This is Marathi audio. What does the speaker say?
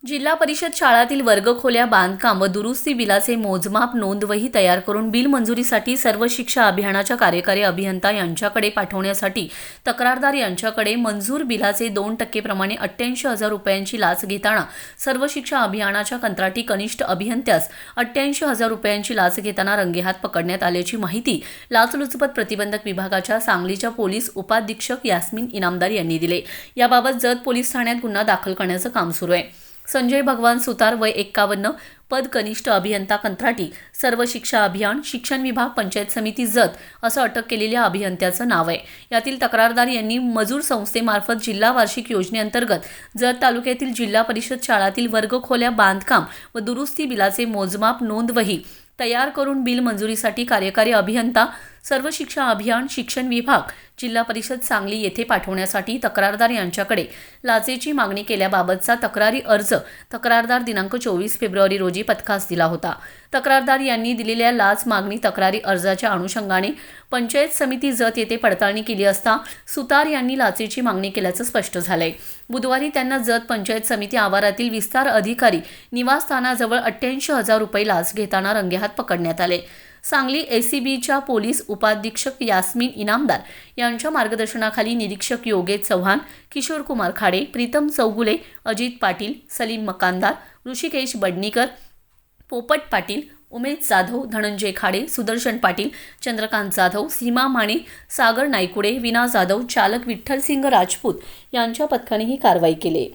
जिल्हा परिषद शाळातील वर्गखोल्या बांधकाम व दुरुस्ती बिलाचे मोजमाप नोंदवही तयार करून बिल मंजुरीसाठी सर्व शिक्षा अभियानाच्या कार्यकारी अभियंता यांच्याकडे पाठवण्यासाठी तक्रारदार यांच्याकडे मंजूर बिलाचे 2% प्रमाणे 88,000 रुपयांची लाच घेताना सर्व शिक्षा अभियानाच्या कंत्राटी कनिष्ठ अभियंत्यास 88,000 रुपयांची लाच घेताना रंगेहात पकडण्यात आल्याची माहिती लाचलुचपत प्रतिबंधक विभागाच्या सांगलीच्या पोलीस उपाधीक्षक यास्मीन इनामदार यांनी दिले। याबाबत जत पोलीस ठाण्यात गुन्हा दाखल करण्याचं काम सुरू आहे। संजय भगवान सुतार वय 51 पद कनिष्ठ अभियंता कंत्राटी सर्व शिक्षा अभियान शिक्षण विभाग पंचायत समिती जत असं अटक केलेल्या अभियंत्याचं नाव आहे। यातील तक्रारदार यांनी मजूर संस्थेमार्फत जिल्हा वार्षिक योजनेअंतर्गत जत तालुक्यातील जिल्हा परिषद शाळातील वर्गखोल्या बांधकाम व दुरुस्ती बिलाचे मोजमाप नोंदवही तयार करून बिल मंजुरीसाठी कार्यकारी अभियंता सर्व शिक्षा अभियान शिक्षण विभाग जिल्हा परिषद सांगली येथे पाठवण्यासाठी तक्रारदार यांच्याकडे लाचेची मागणी केल्याबाबतचा तक्रारी अर्ज तक्रारदार दिनांक 24 फेब्रुवारी रोजी पथकास दिला होता। तक्रारदार यांनी दिलेल्या लाच मागणी तक्रारी अर्जाच्या अनुषंगाने पंचायत समिती जत येथे पडताळणी केली असता सुतार यांनी लाचेची मागणी केल्याचं स्पष्ट झालंय। बुधवारी त्यांना जत पंचायत समिती आवारातील विस्तार अधिकारी निवासस्थानाजवळ 88,000 रुपये लाच घेताना रंगेहात पकडण्यात आले। सांगली एसीबीच्या पोलीस उपाधीक्षक यास्मीन इनामदार यांच्या मार्गदर्शनाखाली निरीक्षक योगेश चव्हाण, किशोर कुमार खाडे, प्रीतम चौगुले, अजित पाटील, सलीम मकानदार, ऋषिकेश बडनीकर, पोपट पाटील, उमेश जाधव, धनंजय खाडे, सुदर्शन पाटील, चंद्रकांत जाधव, सीमा माने, सागर नायकुडे, विना जाधव, चालक विठ्ठलसिंग राजपूत यांच्या पथकाने ही कारवाई केली।